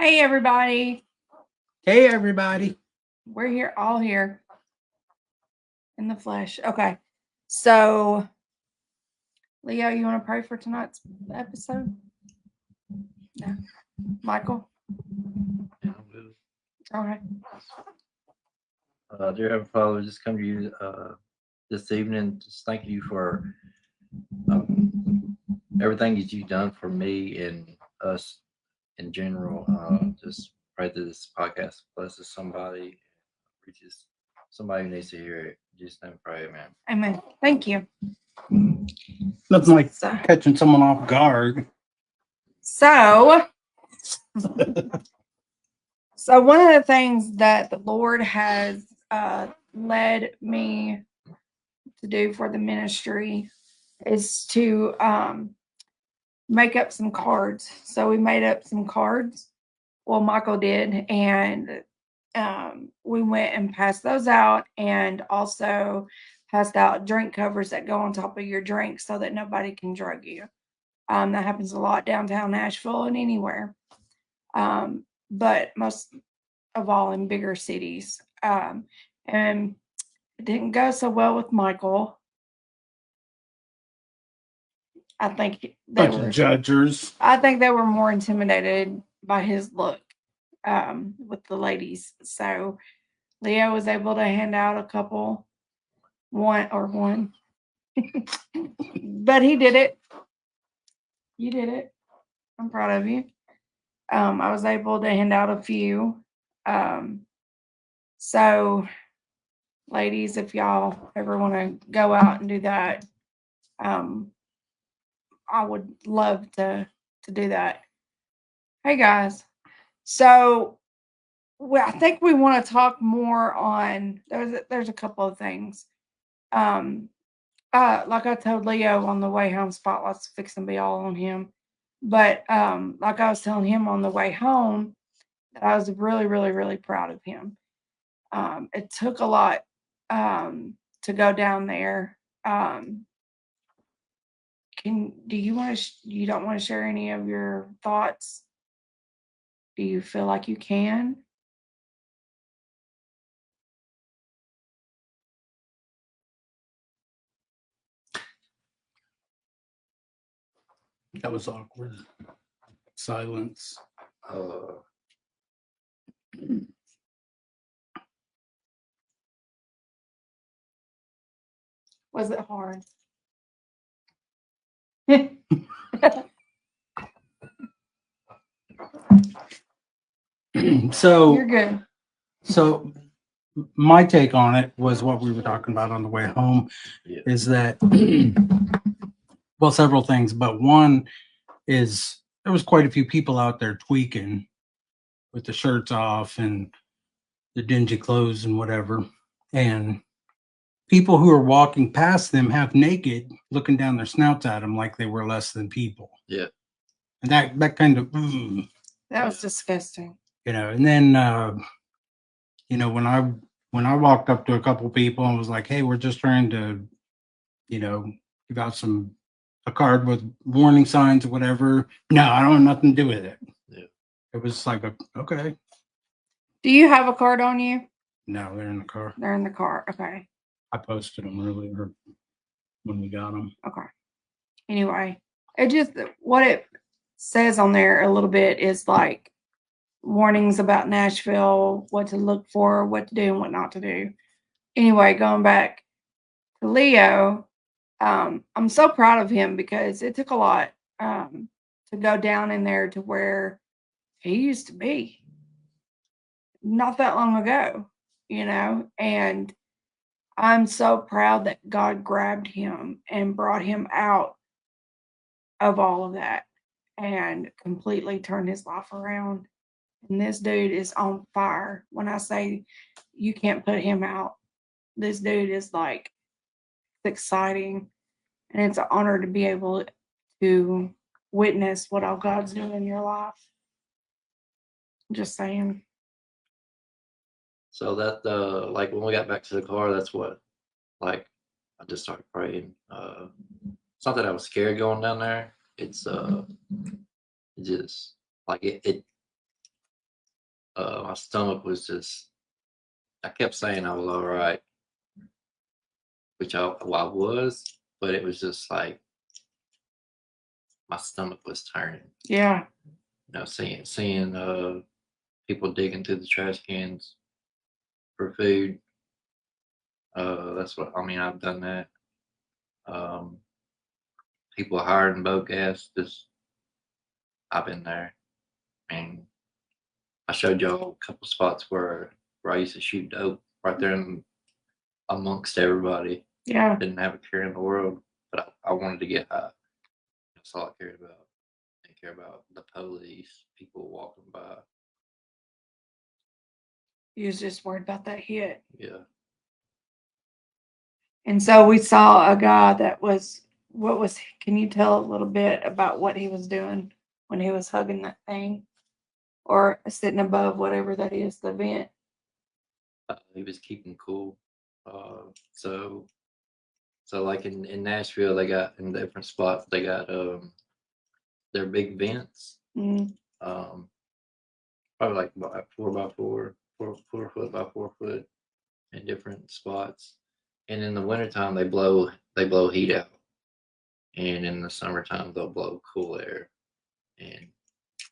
Hey, everybody. Hey, everybody. We're here, all here in the flesh. Okay. So, Leo, you want to pray for tonight's episode? No. Michael? Okay. Dear Heavenly Father, just come to you this evening. Just thank you for everything that you've done for me and us in general. Just pray that this podcast blesses somebody, reaches somebody who needs to hear it. Just name pray, man. Amen. Thank you. Nothing like So, catching someone off guard. so one of the things that the Lord has led me to do for the ministry is to make up some cards. So we made up some cards. Well, Michael did, and we went and passed those out, and also passed out drink covers that go on top of your drink so that nobody can drug you. That happens a lot downtown Nashville and anywhere, but most of all in bigger cities. And it didn't go so well with Michael. I think Bunch of judgers. I think they were more intimidated by his look with the ladies. So Leo was able to hand out a couple, one, but he did it. You did it. I'm proud of you. I was able to hand out a few. So, ladies, if y'all ever want to go out and do that, I would love to do that. Hey guys, so I think we want to talk more on. There's a couple of things. Like I told Leo on the way home, spotlight's fixing to be all on him. But like I was telling him on the way home, that I was really, really, really proud of him. It took a lot to go down there. Do you want to? You don't want to share any of your thoughts? Do you feel like you can? That was awkward. Silence. Was it hard? So You're good. So my take on it was what we were talking about on the way home. Yeah. Is that well, several things, but one is there was quite a few people out there tweaking with the shirts off and the dingy clothes and whatever, and people who are walking past them half naked, looking down their snouts at them like they were less than people. Yeah. And that kind of That was disgusting. and then when I walked up to a couple people and was like, hey, we're just trying to give out a card with warning signs or whatever. No, I don't have nothing to do with it. Yeah. It was like okay. Do you have a card on you? No, they're in the car. They're in the car. Okay. I posted them earlier when we got them. Okay. Anyway, it just what it says on there a little bit is like warnings about Nashville, what to look for, what to do, and what not to do. Anyway, going back to Leo, I'm so proud of him because it took a lot to go down in there to where he used to be not that long ago, and I'm so proud that God grabbed him and brought him out of all of that and completely turned his life around. And this dude is on fire. When I say you can't put him out, this dude is like exciting. And it's an honor to be able to witness what all God's doing in your life. Just saying. So that like when we got back to the car, that's what like I just started praying. It's not that I was scared going down there. It's just like it my stomach was just. I kept saying I was all right, which I was, but it was just like my stomach was turning. Yeah. Seeing people digging through the trash cans for food. That's what I mean. I've done that. Um, People hiring boat gas. Just I've been there, and I showed y'all a couple spots where I used to shoot dope right there amongst everybody. Yeah. Didn't have a care in the world, but I wanted to get high. That's all I cared about. I didn't care about the police, people walking by. You was just worried about that hit. Yeah. And so we saw a guy that was, can you tell a little bit about what he was doing when he was hugging that thing or sitting above whatever that is, the vent? He was keeping cool. So like in Nashville, they got in different spots. They got their big vents. Mm, Probably like 4x4, 4 foot by 4 foot in different spots. And in the wintertime, they blow heat out, and in the summertime they'll blow cool air. And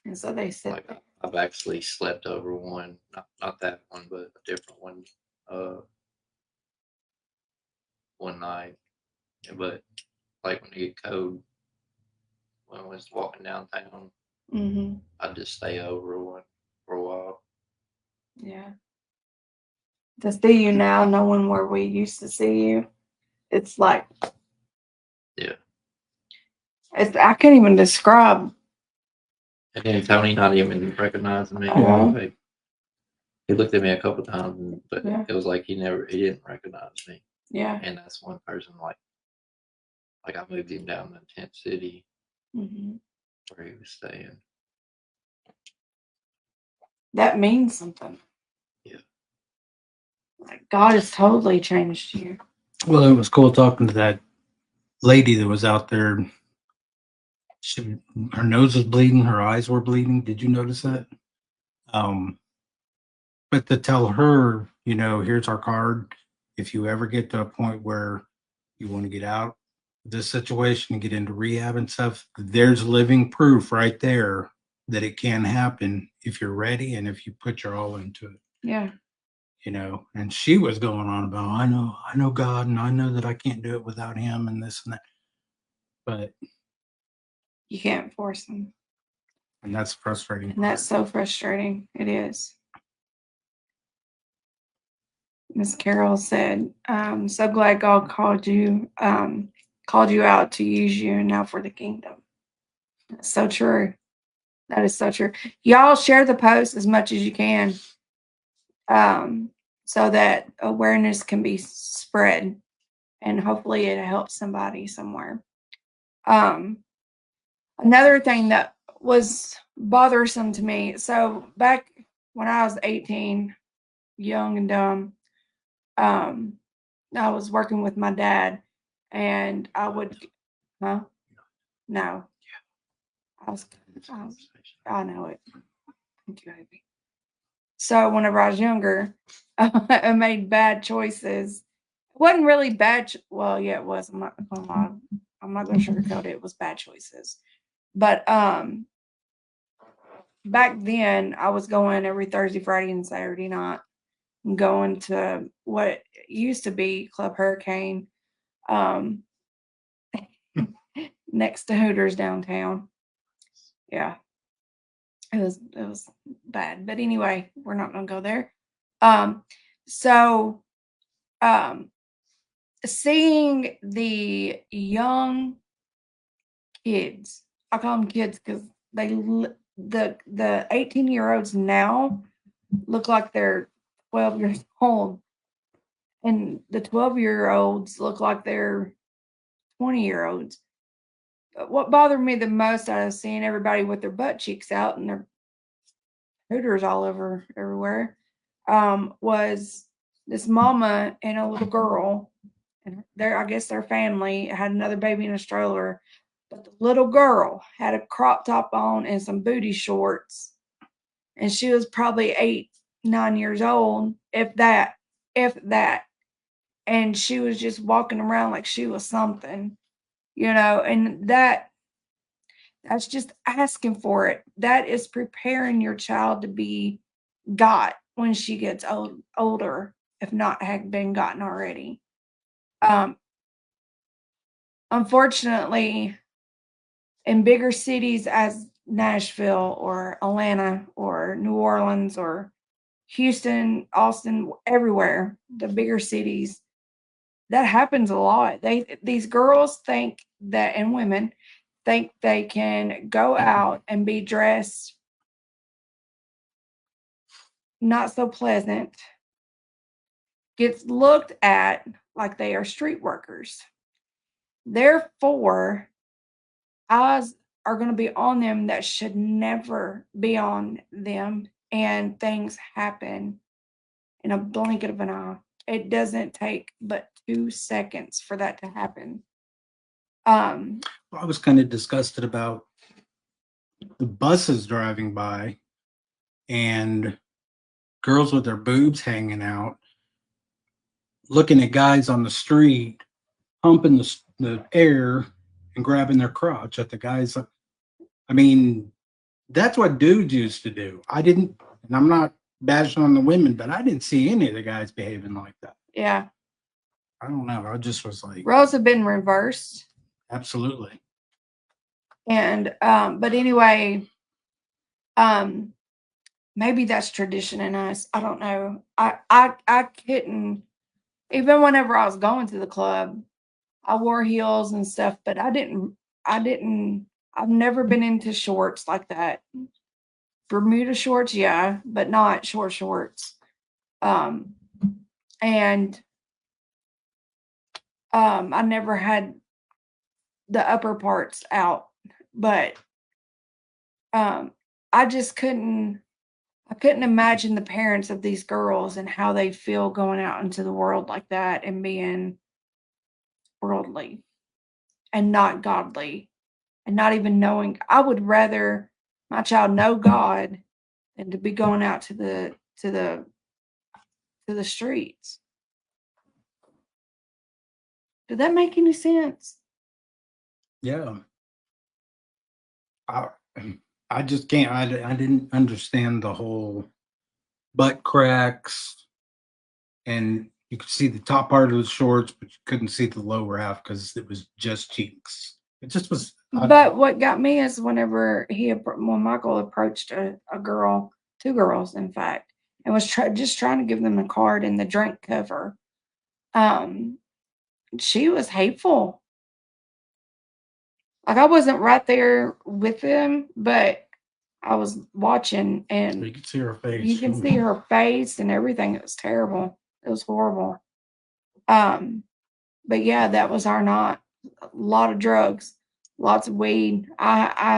and so they said, like I've actually slept over one, not that one, but a different one, one night. But like when it get cold, when I was walking downtown, mm-hmm, I'd just stay over one for a while. yeah. To see you now, knowing where we used to see you, it's like, Yeah. I can't even describe. And then Tony not even recognizing me. Uh-huh. Like, he looked at me a couple times, but Yeah. it was like he didn't recognize me. Yeah. And that's one person like I moved him down to Tent City Mm-hmm. where he was staying. That means something. Yeah. Like God has totally changed you. Well, it was cool talking to that lady that was out there. Her nose was bleeding, her eyes were bleeding. Did you notice that? But to tell her, here's our card. If you ever get to a point where you want to get out of this situation and get into rehab and stuff, there's living proof right there that it can happen if you're ready and if you put your all into it. Yeah. And she was going on about, I know God, and I know that I can't do it without him and this and that. But You can't force them. and that's frustrating. And that's so frustrating. It is. Miss Carol said, so glad God called you out to use you now for the kingdom. That's so true. That is so true. Y'all share the post as much as you can, so that awareness can be spread and hopefully it helps somebody somewhere. Another thing that was bothersome to me. So back when I was 18, young and dumb, I was working with my dad and I would, huh? No. I know it. Thank you, Abby. So whenever I was younger, I made bad choices. It wasn't really bad. Well, yeah, it was. I'm not going to sugarcoat it. It was bad choices. But back then, I was going every Thursday, Friday, and Saturday night. Going to what used to be Club Hurricane, next to Hooters downtown. Yeah, it was bad. But anyway, we're not going to go there. So seeing the young kids, I call them kids because the 18-year-olds now look like they're 12 years old, and the 12-year-olds look like they're 20-year-olds. What bothered me the most out of seeing everybody with their butt cheeks out and their hooters all over everywhere, was this mama and a little girl, and I guess their family had another baby in a stroller, but the little girl had a crop top on and some booty shorts, and she was probably 8, 9 years old, if that, if that. And she was just walking around like she was something, and that's just asking for it. That is preparing your child to be got when she gets older, if not had been gotten already. Um, Unfortunately, in bigger cities as Nashville or Atlanta or New Orleans or Houston, Austin, everywhere, the bigger cities, that happens a lot. These girls think that, and women think they can go out and be dressed not so pleasant, gets looked at like they are street workers. Therefore, eyes are going to be on them that should never be on them, and things happen in a blink of an eye. It doesn't take but 2 seconds for that to happen. I was kind of disgusted about the buses driving by and girls with their boobs hanging out, looking at guys on the street, pumping the air and grabbing their crotch at the guys. I mean, that's what dudes used to do. I didn't, and I'm not bashing on the women, but I didn't see any of the guys behaving like that. Yeah. I don't know. I just was like, Roles have been reversed. absolutely. And but anyway, maybe that's tradition in us. I don't know. I couldn't, even whenever I was going to the club, I wore heels and stuff, but I've never been into shorts like that. Bermuda shorts, yeah, but not short shorts. And I never had the upper parts out, but I just I couldn't imagine the parents of these girls and how they feel going out into the world like that and being worldly and not godly and not even knowing. I would rather my child know God than to be going out to the streets. Did that make any sense? Yeah. I, I just can't, I didn't understand the whole butt cracks, and you could see the top part of the shorts, but you couldn't see the lower half because it was just cheeks. It just was. But what got me is whenever when Michael approached a girl, 2 girls, in fact, and was just trying to give them a card in the drink cover. She was hateful. Like I wasn't right there with them, but I was watching, and You could see her face. you can see her face and everything. It was terrible. It was horrible. But yeah, that was our night. A lot of drugs, lots of weed. We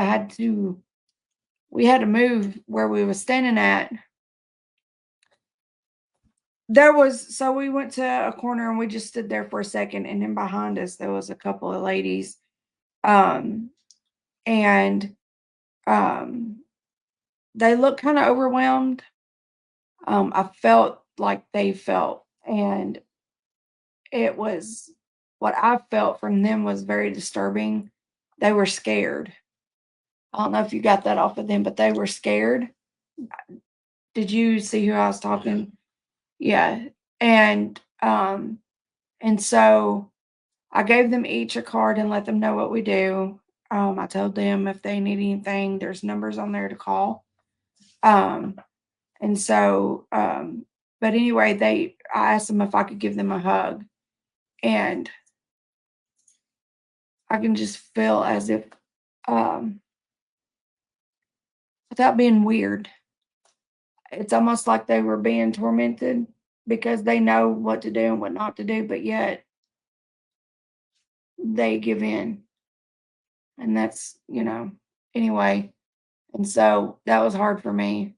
had to move where we were standing at. So we went to a corner and we just stood there for a second, and then behind us there was a couple of ladies. And they looked kind of overwhelmed. I felt like they felt, and it was what I felt from them was very disturbing. They were scared. I don't know if you got that off of them, but they were scared. Did you see who I was talking? Yeah. And so I gave them each a card and let them know what we do. I told them if they need anything, there's numbers on there to call. And so, but anyway, I asked them if I could give them a hug, and I can just feel as if, without being weird, it's almost like they were being tormented because they know what to do and what not to do, but yet they give in. And that's, anyway. And so that was hard for me.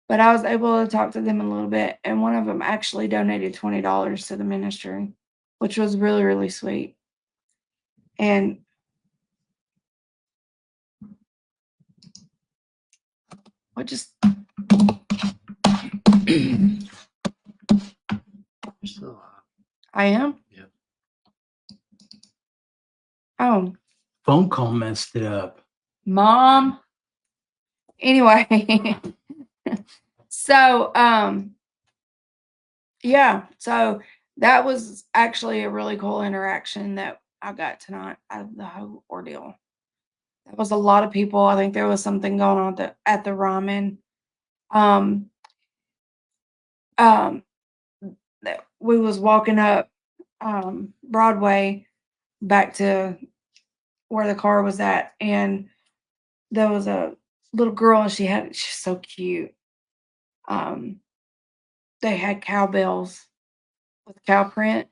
But I was able to talk to them a little bit, and one of them actually donated $20 to the ministry, which was really, really sweet. And what just I am. Yep. Oh, Phone call messed it up. Mom. Anyway, so yeah, so that was actually a really cool interaction that I got tonight out of the whole ordeal. That was a lot of people. I think there was something going on at the ramen. Um, um, that we was walking up Broadway back to where the car was at, and there was a little girl, and she's so cute. Um, they had cowbells with cow print,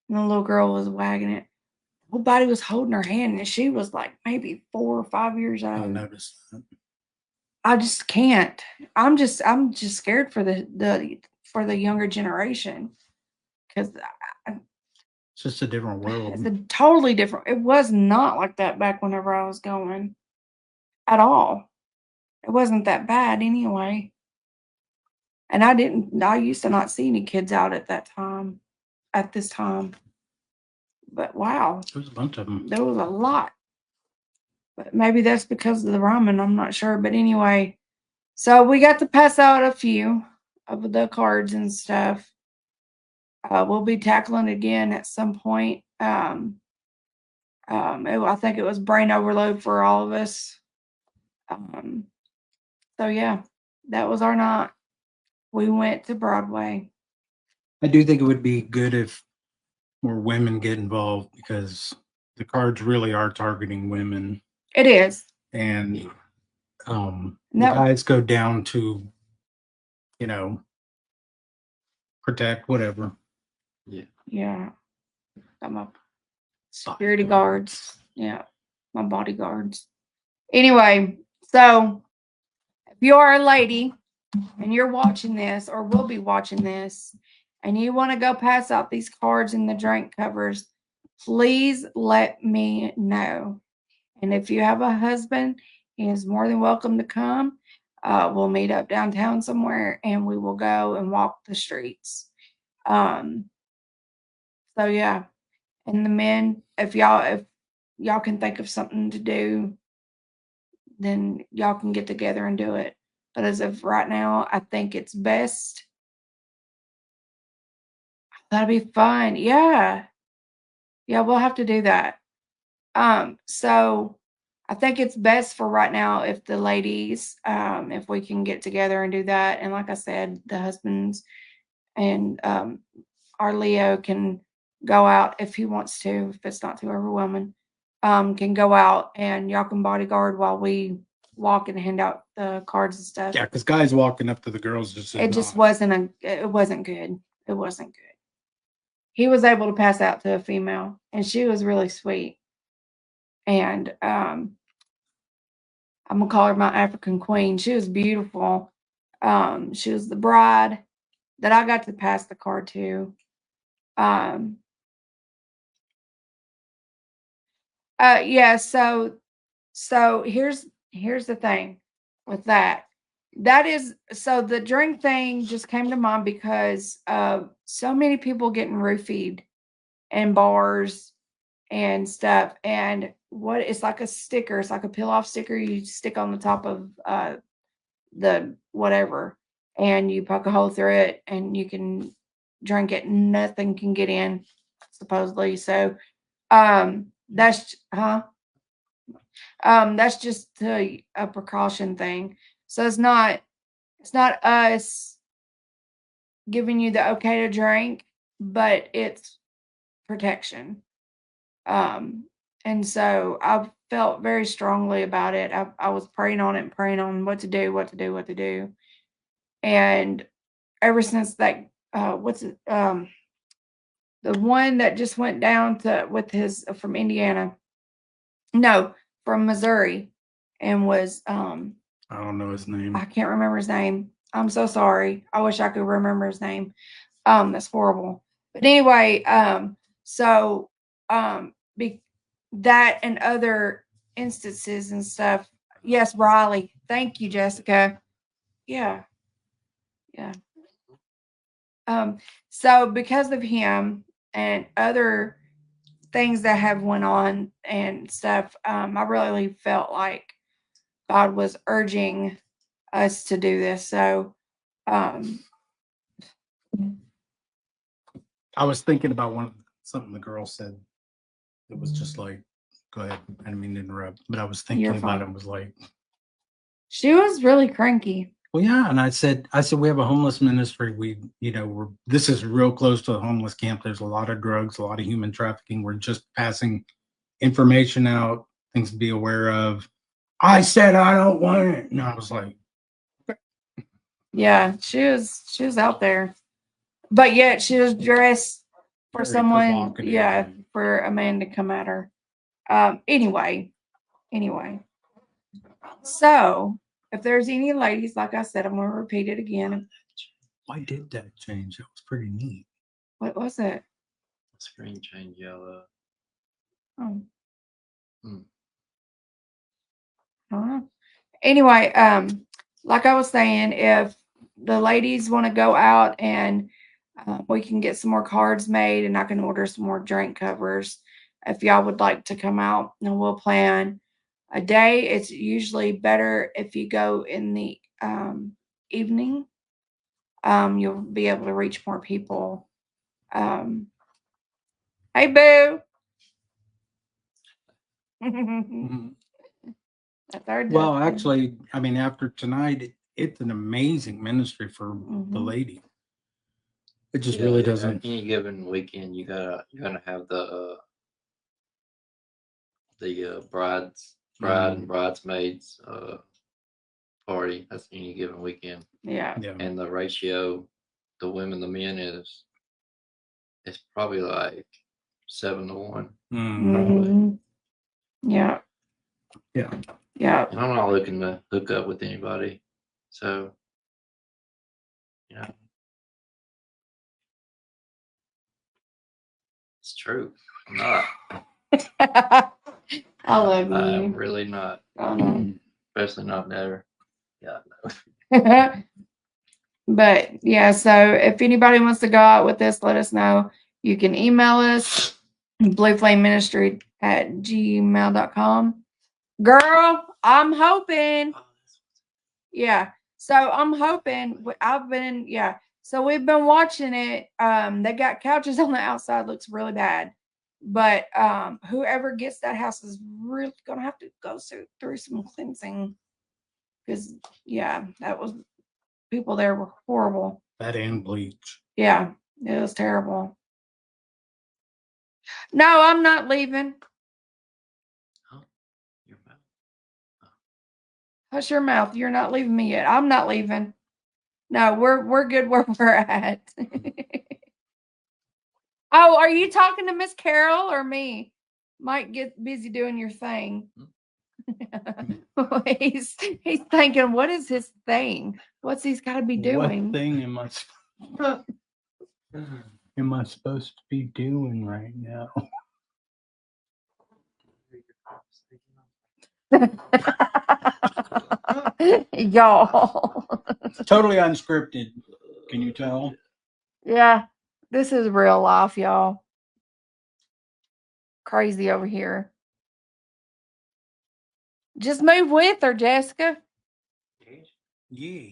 and the little girl was wagging it. Nobody was holding her hand, and she was like maybe 4 or 5 years I old. noticed that. I just can't. I'm just scared for the younger generation because It's just a different world. it's a totally different. It was not like that back whenever I was going at all. It wasn't that bad anyway. And I used to not see any kids out at this time. But wow, There was a bunch of them. there was a lot. But maybe that's because of the ramen. I'm not sure. But anyway, so we got to pass out a few of the cards and stuff. We'll be tackling again at some point. I think it was brain overload for all of us. So yeah, that was our night. We went to Broadway. I do think it would be good if more women get involved because the cards really are targeting women, It is. and the No. guys go down to, you know, protect whatever. Yeah. Got my security guards. Yeah. My bodyguards. Anyway, so if you are a lady and you're watching this or will be watching this and you want to go pass out these cards in the drink covers, please let me know. And if you have a husband, he is more than welcome to come. We'll meet up downtown somewhere and we will go and walk the streets. So yeah. And the men, if y'all can think of something to do, then y'all can get together and do it. But as of right now, I think it's best. That'll be fun. Yeah. Yeah, we'll have to do that. So I think it's best for right now if the ladies, if we can get together and do that. And like I said, the husbands and our Leo can go out if he wants to, if it's not too overwhelming, can go out and y'all can bodyguard while we walk and hand out the cards and stuff. Yeah, because guys walking up to the girls just It just wasn't it wasn't good. It wasn't good. He was able to pass out to a female and she was really sweet. And I'm gonna call her my African queen. She was beautiful. She was the bride that I got to pass the card to. Yeah, so here's the thing with that. That is so the drink thing just came to mind because so many people getting roofied in bars and stuff. And what it's like a sticker, it's like a peel off sticker you stick on the top of the whatever, and you poke a hole through it and you can drink it. Nothing can get in, supposedly. So that's just a precaution thing. So it's not us giving you the okay to drink, but it's protection. And so I felt very strongly about it. I was praying on it and praying on what to do, what to do, what to do. And ever since that, what's it? The one that just went down to with his from Indiana, no, from Missouri, and was I don't know his name. I can't remember his name. I'm so sorry. I wish I could remember his name. That's horrible. But anyway, so that and other instances and stuff. Yes, Riley. Thank you, Jessica. Yeah. Yeah. So because of him, and other things that have went on and stuff, I really felt like God was urging us to do this. So, um, I was thinking about something the girl said. It was just like, go ahead. I didn't mean to interrupt, but I was thinking You're about fine. it. Was like, she was really cranky. well, yeah. And I said, we have a homeless ministry. This is real close to the homeless camp. There's a lot of drugs, a lot of human trafficking. We're just passing information out, things to be aware of. I said, I don't want it. And I was like, Yeah, she was out there, but yet she was dressed for very someone. provocative. Yeah, for a man to come at her. Anyway. So, if there's any ladies, like I said, I'm going to repeat it again. Why did that change? That was pretty neat. What was it? Screen change yellow. Oh. Hmm. I don't know. Anyway, like I was saying, if the ladies want to go out and we can get some more cards made and I can order some more drink covers if y'all would like to come out, and we'll plan a day. It's usually better if you go in the evening. You'll be able to reach more people. Hey, boo. Mhm. That's our Well, Dustin. actually, I mean, after tonight, it's an amazing ministry for the Mhm. lady. It just Yeah, really doesn't. Any given weekend, you're gonna have the bride and bridesmaids party. That's any given weekend, Yeah. Yeah. and the ratio, the women, the men it's probably like 7-1. Mhm. Yeah. Yeah. Yeah. And I'm not looking to hook up with anybody, so it's true. I'm not. I love I'm you. really not, I know. especially not never. Yeah. But yeah, so if anybody wants to go out with us, let us know. You can email us blueflameministry@gmail.com. Girl, I'm hoping. Yeah. So I'm hoping So we've been watching it. They got couches on the outside, looks really bad. But whoever gets that house is really gonna have to go through some cleansing. Because that was people there were horrible. That and bleach. Yeah, it was terrible. No, I'm not leaving. Your mouth. Hush your mouth. You're not leaving me yet. I'm not leaving. No, we're good where we're at. Oh, are you talking to Miss Carol or me? Might get busy doing your thing. he's thinking, what is his thing? What's he's got to be doing? What thing am I supposed to be doing right now? Y'all. Totally unscripted. Can you tell? Yeah, this is real life, y'all. Crazy over here. Just move with her, Jessica. Yeah.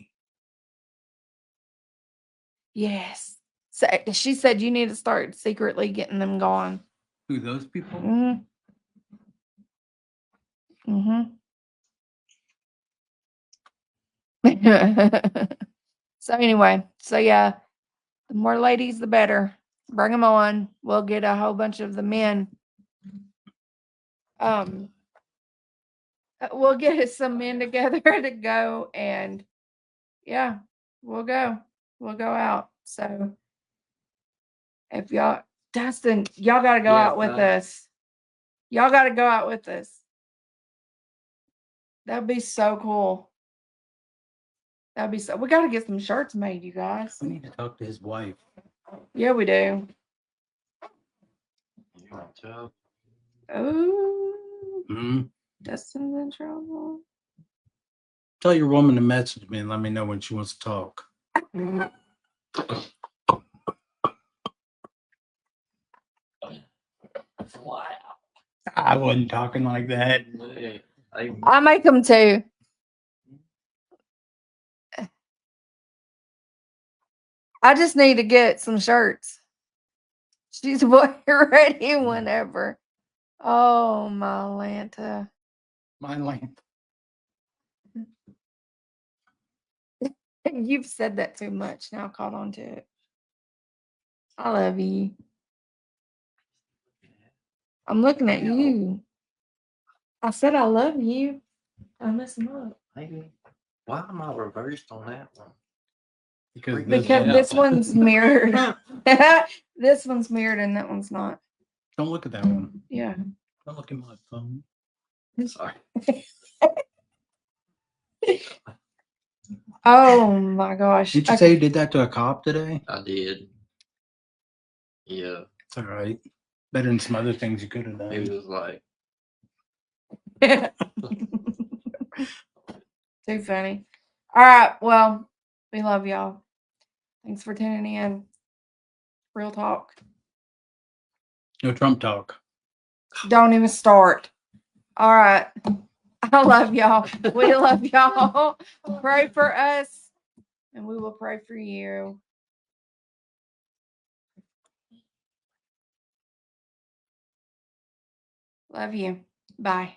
Yes. So she said you need to start secretly getting them gone. Who, those people? Mm-hmm. So anyway, yeah, the more ladies, the better. Bring them on. We'll get a whole bunch of the men. We'll get some men together to go, and yeah, we'll go. We'll go out. So if y'all, Dustin, y'all got to go out with us. Y'all got to go out with us. That'd be so cool. That'd be so. We got to get some shirts made, you guys. We need to talk to his wife. Yeah, we do. Job. Oh, Mm-hmm. Dustin's in trouble. Tell your woman to message me and let me know when she wants to talk. Wow. I wasn't talking like that. I make them too. I just need to get some shirts. She's ready whenever. Oh, my Lanta. My length. You've said that too much. Now caught on to it. I love you. I'm looking at you. I said I love you. I messed them up. Maybe. Why am I reversed on that one? Because Because this one's mirrored. This one's mirrored and that one's not. Don't look at that one. Yeah. Don't look at my phone. Sorry. Oh my gosh. Did you say you did that to a cop today? I did. Yeah. It's all right. Better than some other things you could have He done. was like, Too funny. All right. Well, we love y'all. Thanks for tuning in. Real talk. No Trump talk. Don't even start. All right. I love y'all. We love y'all. Pray for us, and we will pray for you. Love you. Bye.